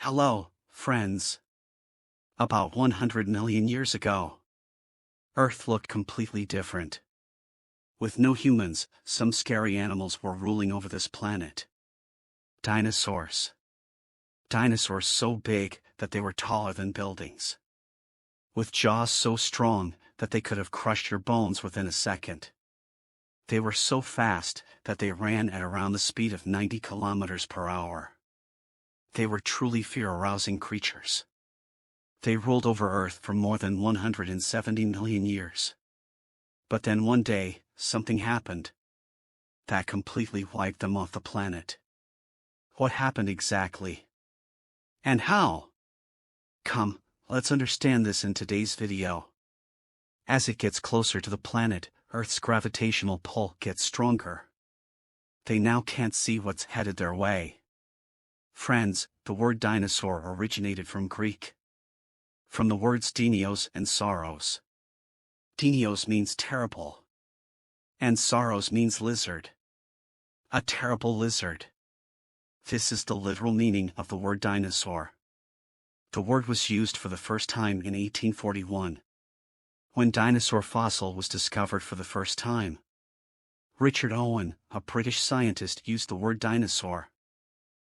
Hello, friends. About 100 million years ago, Earth looked completely different. With no humans, some scary animals were ruling over this planet. Dinosaurs. Dinosaurs so big that they were taller than buildings. With jaws so strong that they could have crushed your bones within a second. They were so fast that they ran at around the speed of 90 kilometers per hour. They were truly fear-arousing creatures. They ruled over Earth for more than 170 million years. But then one day, something happened that completely wiped them off the planet. What happened exactly? And how? Come, let's understand this in today's video. As it gets closer to the planet, Earth's gravitational pull gets stronger. They now can't see what's headed their way. Friends, the word dinosaur originated from Greek. From the words Dinios and Sauros. Dinios means terrible. And Sauros means lizard. A terrible lizard. This is the literal meaning of the word dinosaur. The word was used for the first time in 1841. When dinosaur fossil was discovered for the first time. Richard Owen, a British scientist, used the word dinosaur.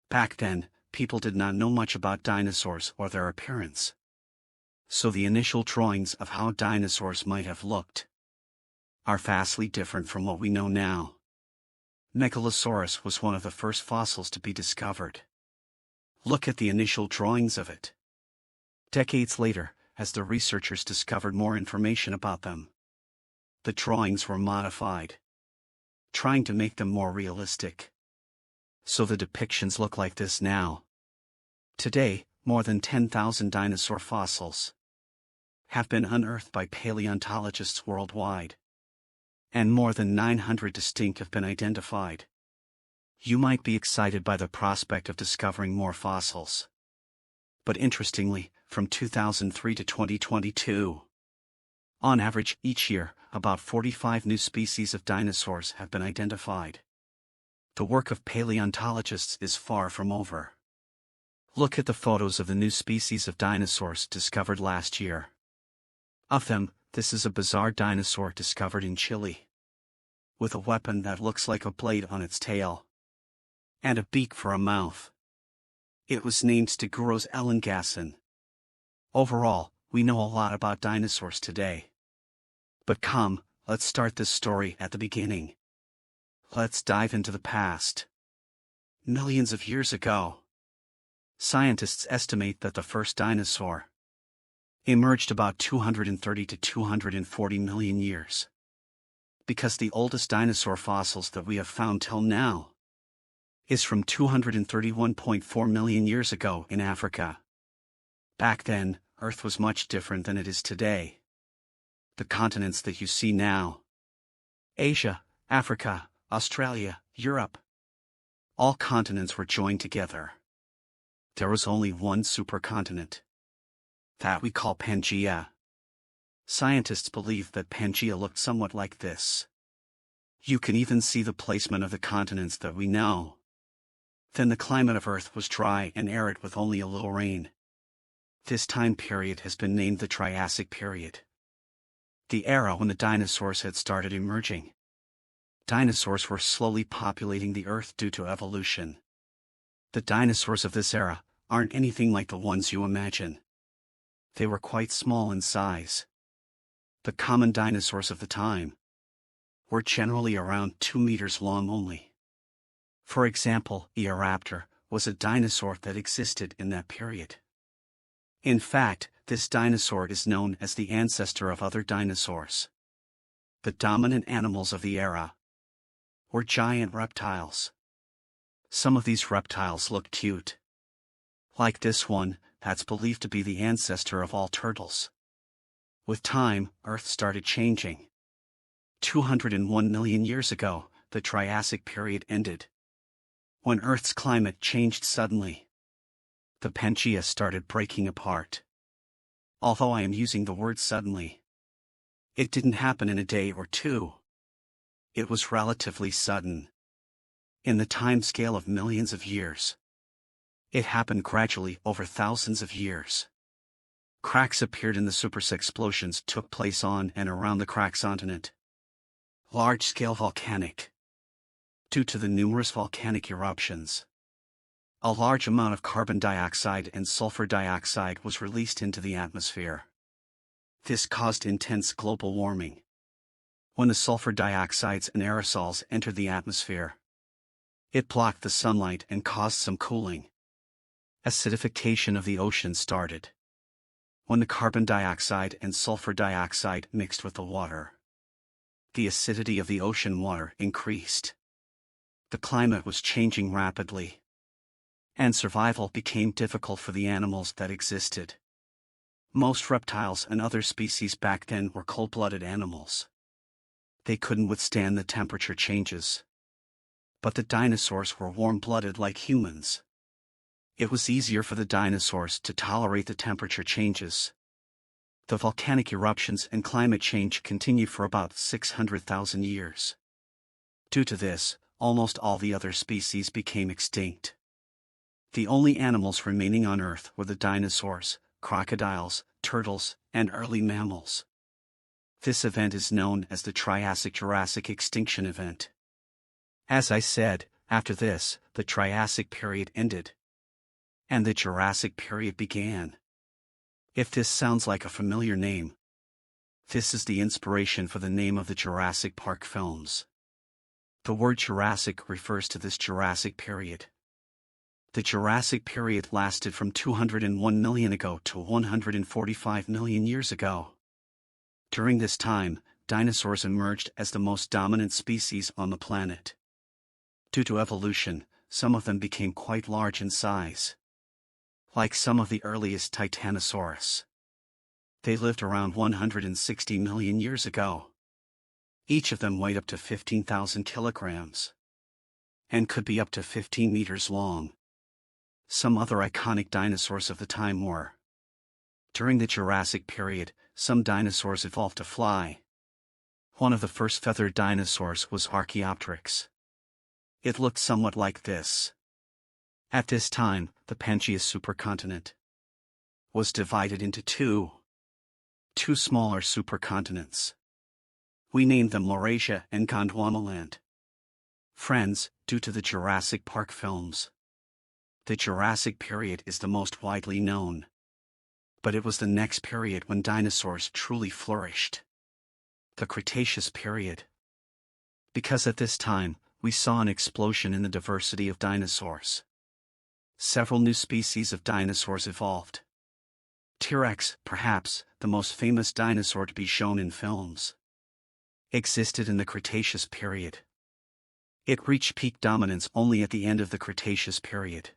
Back then, people did not know much about dinosaurs or their appearance. So the initial drawings of how dinosaurs might have looked are vastly different from what we know now. Megalosaurus was one of the first fossils to be discovered. Look at the initial drawings of it. Decades later, as the researchers discovered more information about them, the drawings were modified, trying to make them more realistic. So the depictions look like this now. Today, more than 10,000 dinosaur fossils have been unearthed by paleontologists worldwide. And more than 900 distinct have been identified. You might be excited by the prospect of discovering more fossils. But interestingly, from 2003 to 2022, on average each year, about 45 new species of dinosaurs have been identified. The work of paleontologists is far from over. Look at the photos of the new species of dinosaurs discovered last year. Of them, this is a bizarre dinosaur discovered in Chile, with a weapon that looks like a blade on its tail, and a beak for a mouth. It was named Stegosaurus elengasson. Overall, we know a lot about dinosaurs today. But come, let's start this story at the beginning. Let's dive into the past. Millions of years ago, scientists estimate that the first dinosaur emerged about 230 to 240 million years. Because the oldest dinosaur fossils that we have found till now is from 231.4 million years ago in Africa. Back then, Earth was much different than it is today. The continents that you see now, Asia, Africa, Australia, Europe, all continents were joined together. There was only one supercontinent that we call Pangaea. Scientists believe that Pangaea looked somewhat like this. You can even see the placement of the continents that we know. Then the climate of Earth was dry and arid with only a little rain. This time period has been named the Triassic period, the era when the dinosaurs had started emerging. Dinosaurs were slowly populating the Earth due to evolution. The dinosaurs of this era aren't anything like the ones you imagine. They were quite small in size. The common dinosaurs of the time were generally around 2 meters long only. For example, Eoraptor was a dinosaur that existed in that period. In fact, this dinosaur is known as the ancestor of other dinosaurs. The dominant animals of the era were giant reptiles. Some of these reptiles look cute. Like this one, that's believed to be the ancestor of all turtles. With time, Earth started changing. 201 million years ago, the Triassic period ended. When Earth's climate changed suddenly, the Pangaea started breaking apart. Although I am using the word suddenly, it didn't happen in a day or two. It was relatively sudden. In the time scale of millions of years, It happened gradually over thousands of years. Cracks appeared in the supermassive explosions took place on and around the cracks continent. Large-scale volcanic. Due to the numerous volcanic eruptions, a large amount of carbon dioxide and sulfur dioxide was released into the atmosphere. This caused intense global warming. When the sulfur dioxides and aerosols entered the atmosphere, it blocked the sunlight and caused some cooling. Acidification of the ocean started. When the carbon dioxide and sulfur dioxide mixed with the water, the acidity of the ocean water increased. The climate was changing rapidly, and survival became difficult for the animals that existed. Most reptiles and other species back then were cold-blooded animals. They couldn't withstand the temperature changes. But the dinosaurs were warm-blooded like humans. It was easier for the dinosaurs to tolerate the temperature changes. The volcanic eruptions and climate change continued for about 600,000 years. Due to this, almost all the other species became extinct. The only animals remaining on Earth were the dinosaurs, crocodiles, turtles, and early mammals. This event is known as the Triassic-Jurassic extinction event. As I said, after this, the Triassic period ended, and the Jurassic period began. If this sounds like a familiar name, this is the inspiration for the name of the Jurassic Park films. The word Jurassic refers to this Jurassic period. The Jurassic period lasted from 201 million ago to 145 million years ago. During this time, dinosaurs emerged as the most dominant species on the planet. Due to evolution, some of them became quite large in size, like some of the earliest Titanosaurs. They lived around 160 million years ago. Each of them weighed up to 15,000 kilograms and could be up to 15 meters long. Some other iconic dinosaurs of the time were: during the Jurassic period, some dinosaurs evolved to fly. One of the first feathered dinosaurs was Archaeopteryx. It looked somewhat like this. At this time, the Pangaea supercontinent was divided into two smaller supercontinents. We named them Laurasia and Gondwanaland. Friends, due to the Jurassic Park films, the Jurassic period is the most widely known. But it was the next period when dinosaurs truly flourished. The Cretaceous period. Because at this time, we saw an explosion in the diversity of dinosaurs. Several new species of dinosaurs evolved. T-Rex, perhaps the most famous dinosaur to be shown in films, existed in the Cretaceous period. It reached peak dominance only at the end of the Cretaceous period,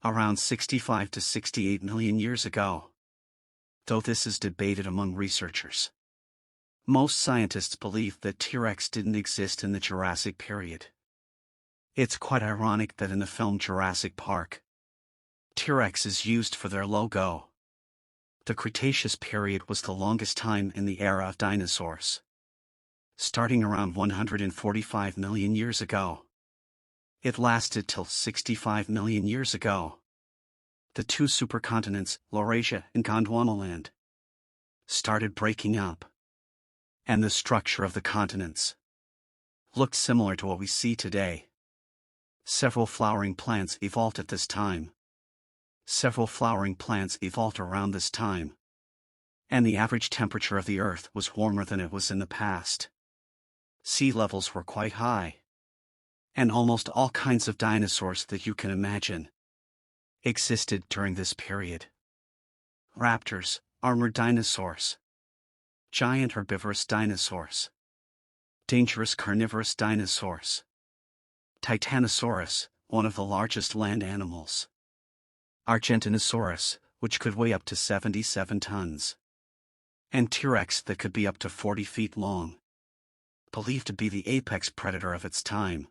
around 65 to 68 million years ago. Though this is debated among researchers, most scientists believe that T-Rex didn't exist in the Jurassic period. It's quite ironic that in the film Jurassic Park, T-Rex is used for their logo. The Cretaceous period was the longest time in the era of dinosaurs, starting around 145 million years ago. It lasted till 65 million years ago. The two supercontinents, Laurasia and Gondwanaland, started breaking up, and the structure of the continents looked similar to what we see today. Several flowering plants evolved at this time. Several flowering plants evolved around this time, and the average temperature of the Earth was warmer than it was in the past. Sea levels were quite high, and almost all kinds of dinosaurs that you can imagine existed during this period. Raptors, armored dinosaurs, giant herbivorous dinosaurs, dangerous carnivorous dinosaurs, Titanosaurus, one of the largest land animals, Dinosaurs, which could weigh up to 77 tons, and T-Rex that could be up to 40 feet long. Believed to be the apex predator of its time.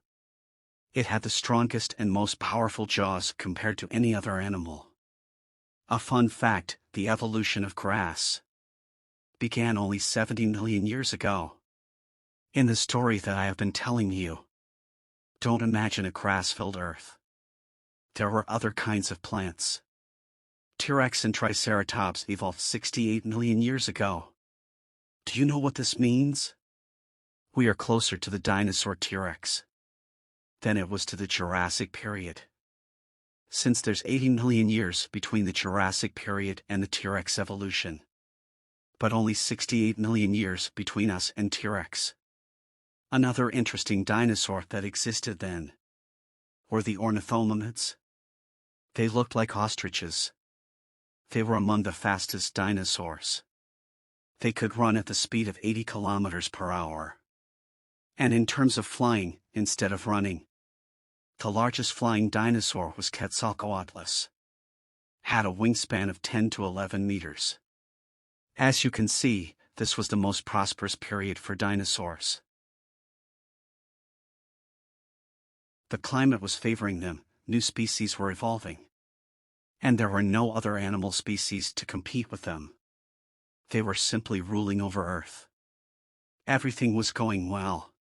It had the strongest and most powerful jaws compared to any other animal. A fun fact, the evolution of grass began only 70 million years ago. In the story that I have been telling you, don't imagine a grass-filled Earth. There were other kinds of plants. T-Rex and Triceratops evolved 68 million years ago. Do you know what this means? We are closer to the dinosaur T-Rex than it was to the Jurassic period. Since there's 80 million years between the Jurassic period and the T-Rex evolution. But only 68 million years between us and T-Rex. Another interesting dinosaur that existed then were the ornithomimids. They looked like ostriches. They were among the fastest dinosaurs. They could run at the speed of 80 kilometers per hour. And in terms of flying, instead of running, the largest flying dinosaur was Quetzalcoatlus. Had a wingspan of 10 to 11 meters. As you can see, this was the most prosperous period for dinosaurs. The climate was favoring them, new species were evolving. And there were no other animal species to compete with them. They were simply ruling over Earth. Everything was going well.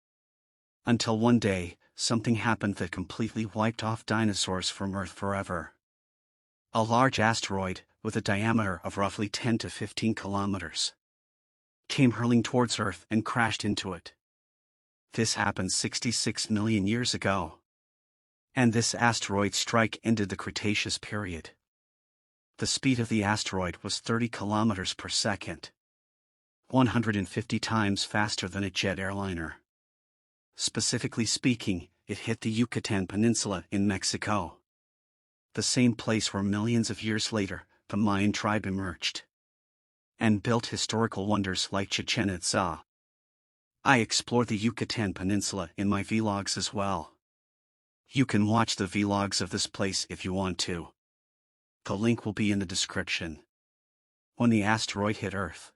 Until one day, something happened that completely wiped off dinosaurs from Earth forever. A large asteroid, with a diameter of roughly 10 to 15 kilometers, came hurling towards Earth and crashed into it. This happened 66 million years ago. And this asteroid strike ended the Cretaceous period. The speed of the asteroid was 30 kilometers per second. 150 times faster than a jet airliner. Specifically speaking, it hit the Yucatan Peninsula in Mexico. The same place where millions of years later, the Mayan tribe emerged. And built historical wonders like Chichen Itza. I explore the Yucatan Peninsula in my vlogs as well. You can watch the vlogs of this place if you want to. The link will be in the description. When the asteroid hit Earth,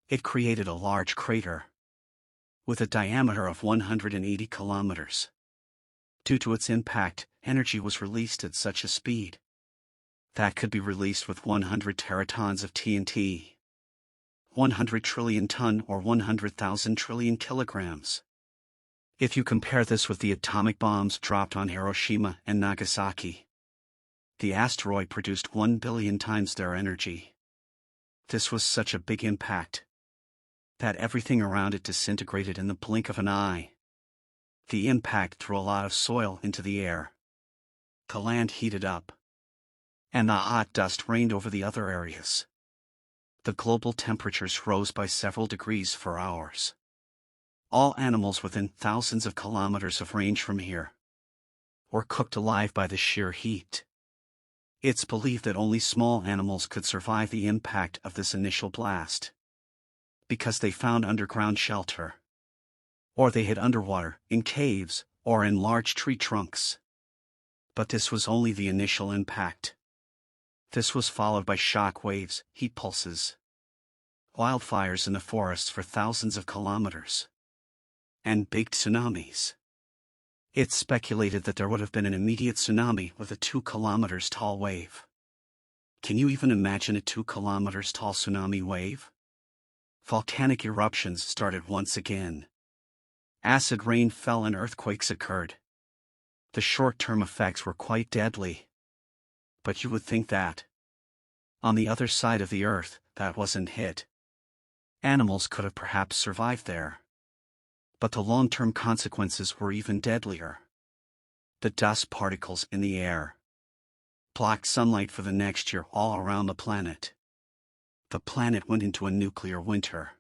it created a large crater with a diameter of 180 kilometers. Due to its impact, energy was released at such a speed that could be released with 100 teratons of TNT. 100 trillion ton or 100,000 trillion kilograms. If you compare this with the atomic bombs dropped on Hiroshima and Nagasaki, the asteroid produced 1 billion times their energy. This was such a big impact that everything around it disintegrated in the blink of an eye. The impact threw a lot of soil into the air. The land heated up, and the hot dust rained over the other areas. The global temperatures rose by several degrees for hours. All animals within thousands of kilometers of range from here were cooked alive by the sheer heat. It's believed that only small animals could survive the impact of this initial blast, because they found underground shelter, or they hid underwater, in caves, or in large tree trunks. But this was only the initial impact. This was followed by shock waves, heat pulses, wildfires in the forests for thousands of kilometers, and big tsunamis. It's speculated that there would have been an immediate tsunami with a 2 kilometers tall wave. Can you even imagine a 2 kilometers tall tsunami wave? Volcanic eruptions started once again. Acid rain fell and earthquakes occurred. The short-term effects were quite deadly. But you would think that, on the other side of the Earth, that wasn't hit. Animals could have perhaps survived there. But the long-term consequences were even deadlier. The dust particles in the air blocked sunlight for the next year all around the planet. The planet went into a nuclear winter.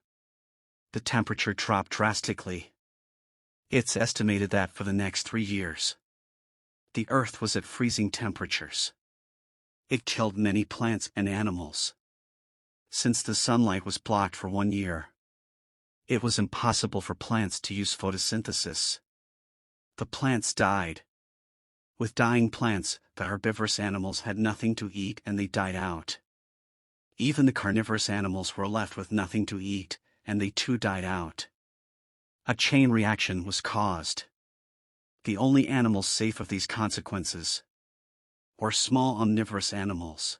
The temperature dropped drastically. It's estimated that for the next 3 years, the Earth was at freezing temperatures. It killed many plants and animals. Since the sunlight was blocked for 1 year, it was impossible for plants to use photosynthesis. The plants died. With dying plants, the herbivorous animals had nothing to eat and they died out. Even the carnivorous animals were left with nothing to eat, and they too died out. A chain reaction was caused. The only animals safe of these consequences were small omnivorous animals,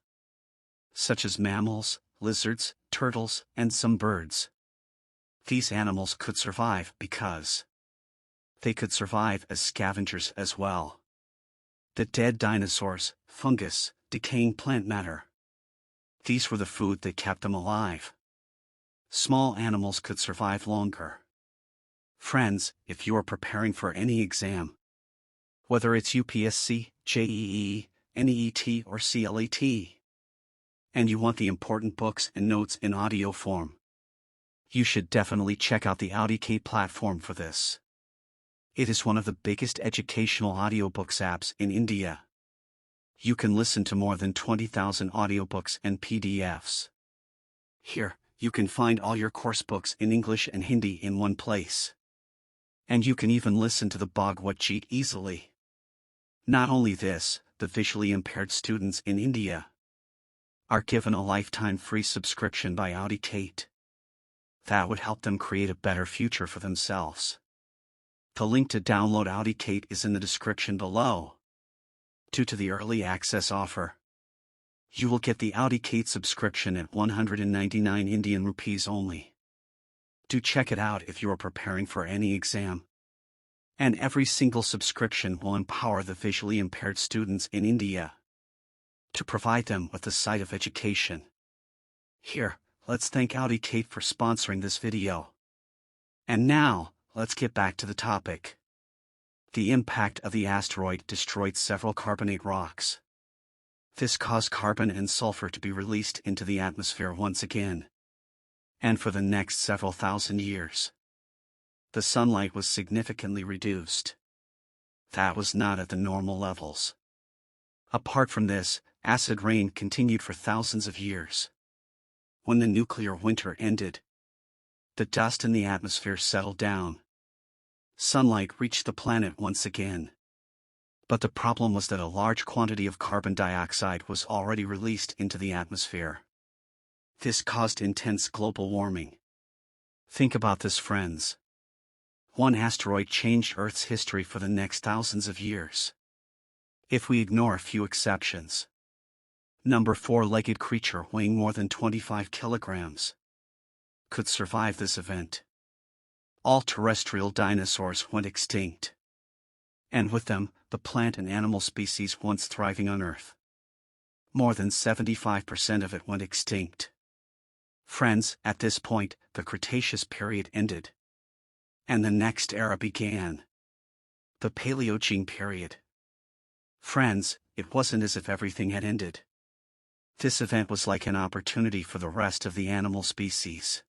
such as mammals, lizards, turtles, and some birds. These animals could survive because they could survive as scavengers as well. The dead dinosaurs, fungus, decaying plant matter. These were the food that kept them alive. Small animals could survive longer. Friends, if you are preparing for any exam, whether it's UPSC, JEE, NEET, or CLAT, and you want the important books and notes in audio form, you should definitely check out the AudioKate platform for this. It is one of the biggest educational audiobooks apps in India. You can listen to more than 20,000 audiobooks and PDFs. Here, you can find all your course books in English and Hindi in one place. And you can even listen to the Bhagavad Gita easily. Not only this, the visually impaired students in India are given a lifetime free subscription by AudioKate. That would help them create a better future for themselves. The link to download AudioKate is in the description below. Due to the early access offer, you will get the AudioKate subscription at 199 Indian rupees only. Do check it out if you are preparing for any exam. And every single subscription will empower the visually impaired students in India to provide them with the sight of education. Here, let's thank AudioKate for sponsoring this video. And now, let's get back to the topic. The impact of the asteroid destroyed several carbonate rocks. This caused carbon and sulfur to be released into the atmosphere once again. And for the next several thousand years, the sunlight was significantly reduced. That was not at the normal levels. Apart from this, acid rain continued for thousands of years. When the nuclear winter ended, the dust in the atmosphere settled down. Sunlight reached the planet once again. But the problem was that a large quantity of carbon dioxide was already released into the atmosphere. This caused intense global warming. Think about this, friends. One asteroid changed Earth's history for the next thousands of years. If we ignore a few exceptions. Number 4-legged creature weighing more than 25 kilograms could survive this event. All terrestrial dinosaurs went extinct. And with them, the plant and animal species once thriving on Earth. More than 75% of it went extinct. Friends, at this point, the Cretaceous period ended. And the next era began. The Paleogene period. Friends, it wasn't as if everything had ended. This event was like an opportunity for the rest of the animal species.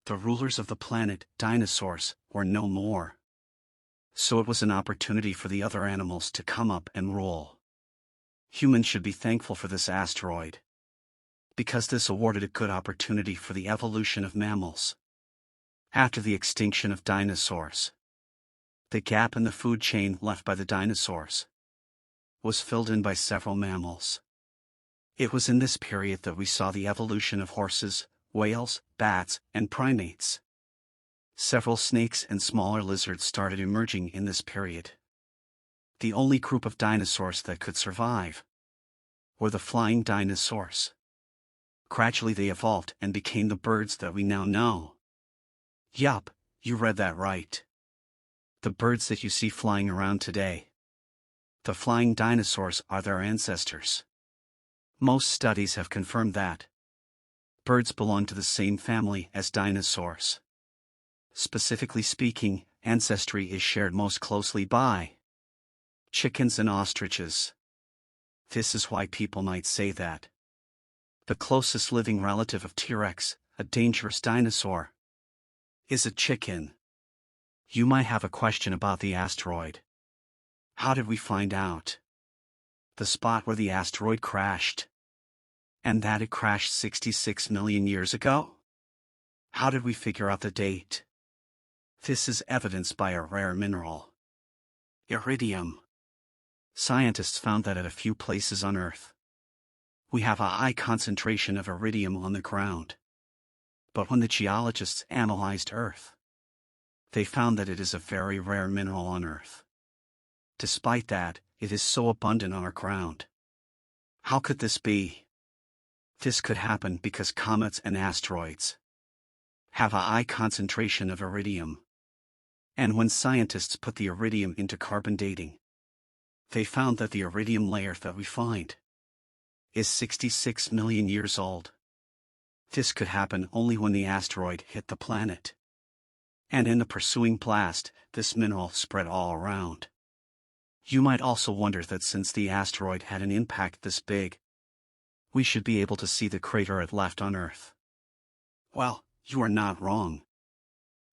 The rulers of the planet, dinosaurs, were no more. So it was an opportunity for the other animals to come up and rule. Humans should be thankful for this asteroid, because this awarded a good opportunity for the evolution of mammals. After the extinction of dinosaurs, the gap in the food chain left by the dinosaurs was filled in by several mammals. It was in this period that we saw the evolution of horses, whales, bats, and primates. Several snakes and smaller lizards started emerging in this period. The only group of dinosaurs that could survive were the flying dinosaurs. Gradually they evolved and became the birds that we now know. Yup, you read that right. The birds that you see flying around today. The flying dinosaurs are their ancestors. Most studies have confirmed that birds belong to the same family as dinosaurs. Specifically speaking, ancestry is shared most closely by chickens and ostriches. This is why people might say that the closest living relative of T-Rex, a dangerous dinosaur, is a chicken. You might have a question about the asteroid. How did we find out the spot where the asteroid crashed, and that it crashed 66 million years ago? How did we figure out the date? This is evidenced by a rare mineral, iridium. Scientists found that at a few places on Earth, we have a high concentration of iridium on the ground. But when the geologists analyzed Earth, they found that it is a very rare mineral on Earth. Despite that, it is so abundant on our ground. How could this be? This could happen because comets and asteroids have a high concentration of iridium. And when scientists put the iridium into carbon dating, They found that the iridium layer that we find is 66 million years old. This could happen only when the asteroid hit the planet. And in the pursuing blast, this mineral spread all around. You might also wonder that since the asteroid had an impact this big, we should be able to see the crater it left on Earth. Well, you are not wrong.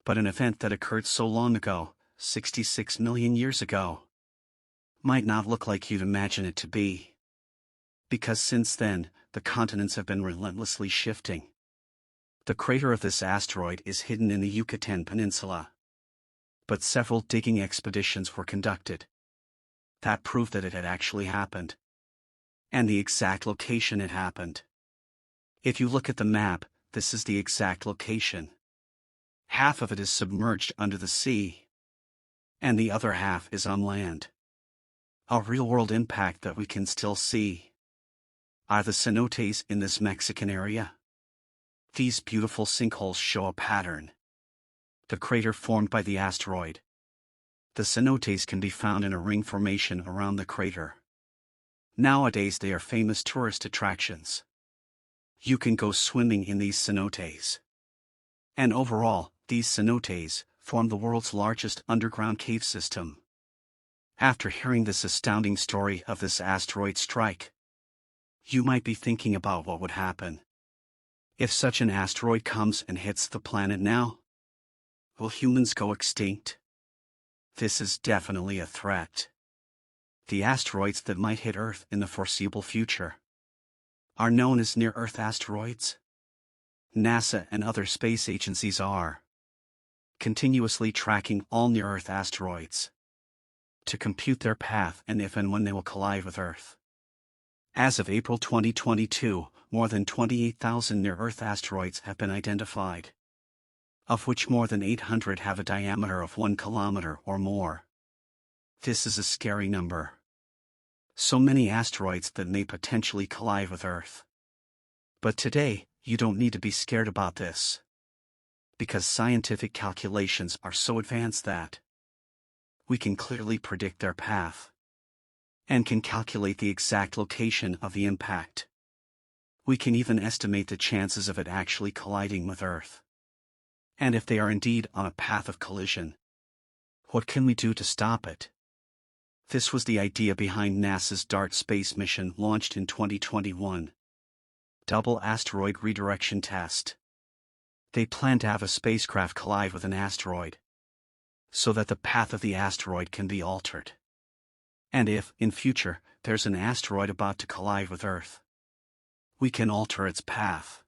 But an event that occurred so long ago, 66 million years ago, might not look like you'd imagine it to be. Because since then, the continents have been relentlessly shifting. The crater of this asteroid is hidden in the Yucatan Peninsula. But several digging expeditions were conducted that proved that it had actually happened, and the exact location it happened. If you look at the map, this is the exact location. Half of it is submerged under the sea, and the other half is on land. A real-world impact that we can still see. Are the cenotes in this Mexican area? These beautiful sinkholes show a pattern. The crater formed by the asteroid. The cenotes can be found in a ring formation around the crater. Nowadays they are famous tourist attractions. You can go swimming in these cenotes. And overall, these cenotes form the world's largest underground cave system. After hearing this astounding story of this asteroid strike, you might be thinking about what would happen if such an asteroid comes and hits the planet now. Will humans go extinct? This is definitely a threat. The asteroids that might hit Earth in the foreseeable future are known as near-Earth asteroids. NASA and other space agencies are continuously tracking all near-Earth asteroids to compute their path and if and when they will collide with Earth. As of April 2022, more than 28,000 near-Earth asteroids have been identified, of which more than 800 have a diameter of 1 kilometer or more. This is a scary number. So many asteroids that may potentially collide with Earth. But today, you don't need to be scared about this, because scientific calculations are so advanced that we can clearly predict their path and can calculate the exact location of the impact. We can even estimate the chances of it actually colliding with Earth. And if they are indeed on a path of collision, what can we do to stop it? This was the idea behind NASA's DART space mission launched in 2021. Double Asteroid Redirection Test. They plan to have a spacecraft collide with an asteroid, so that the path of the asteroid can be altered. And if, in future, there's an asteroid about to collide with Earth, we can alter its path.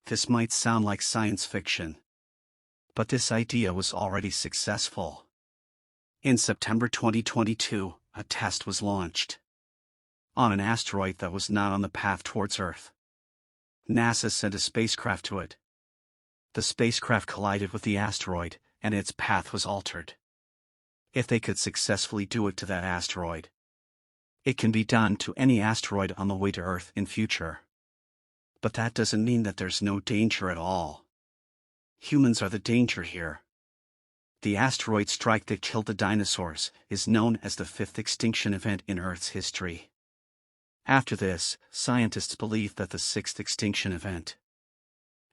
This might sound like science fiction, but this idea was already successful. In September 2022, a test was launched on an asteroid that was not on the path towards Earth. NASA sent a spacecraft to it. The spacecraft collided with the asteroid, and its path was altered. If they could successfully do it to that asteroid, it can be done to any asteroid on the way to Earth in future. But that doesn't mean that there's no danger at all. Humans are the danger here. The asteroid strike that killed the dinosaurs is known as the fifth extinction event in Earth's history. After this, scientists believe that the sixth extinction event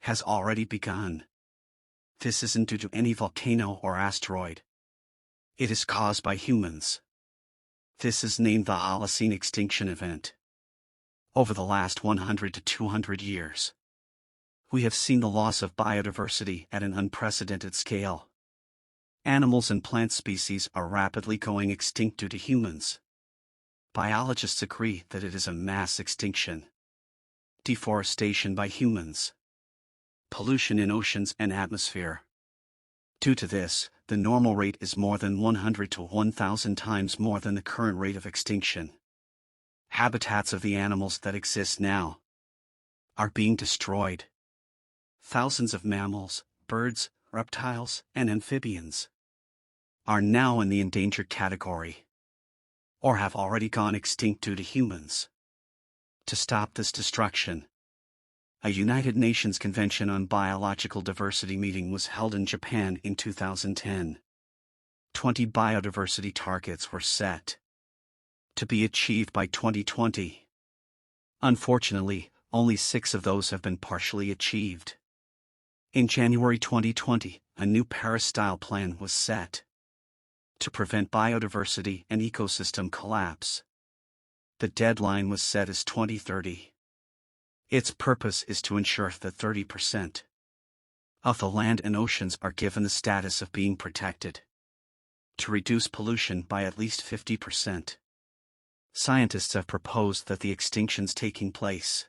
has already begun. This isn't due to any volcano or asteroid. It is caused by humans. This is named the Holocene extinction event. Over the last 100 to 200 years, we have seen the loss of biodiversity at an unprecedented scale. Animals and plant species are rapidly going extinct due to humans. Biologists agree that it is a mass extinction. Deforestation by humans. Pollution in oceans and atmosphere. Due to this, the normal rate is more than 100 to 1,000 times more than the current rate of extinction. Habitats of the animals that exist now are being destroyed. Thousands of mammals, birds, reptiles, and amphibians are now in the endangered category, or have already gone extinct due to humans. To stop this destruction, a United Nations Convention on Biological Diversity meeting was held in Japan in 2010. 20 biodiversity targets were set. to be achieved by 2020. Unfortunately, only 6 of those have been partially achieved. In January 2020, a new Paris-style plan was set to prevent biodiversity and ecosystem collapse. The deadline was set as 2030. Its purpose is to ensure that 30% of the land and oceans are given the status of being protected, to reduce pollution by at least 50%. Scientists have proposed that the extinctions taking place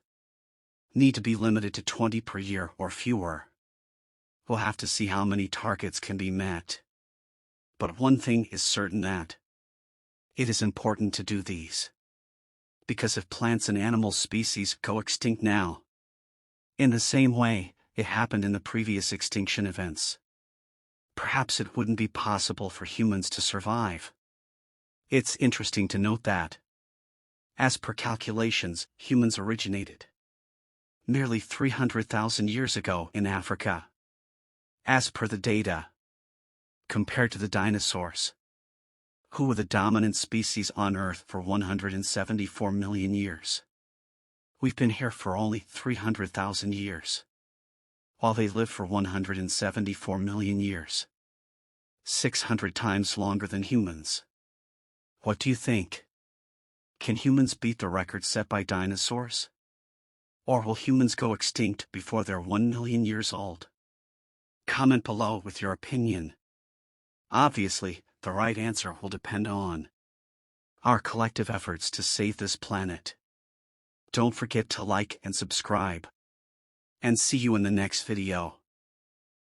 need to be limited to 20 per year or fewer. We'll have to see how many targets can be met. But one thing is certain, that it is important to do these. Because if plants and animal species go extinct now, in the same way it happened in the previous extinction events, perhaps it wouldn't be possible for humans to survive. It's interesting to note that, as per calculations, humans originated nearly 300,000 years ago in Africa. As per the data, compared to the dinosaurs, who were the dominant species on Earth for 174 million years. We've been here for only 300,000 years, while they lived for 174 million years. 600 times longer than humans. What do you think? Can humans beat the record set by dinosaurs? Or will humans go extinct before they're 1 million years old? Comment below with your opinion. Obviously, the right answer will depend on our collective efforts to save this planet. Don't forget to like and subscribe. And see you in the next video.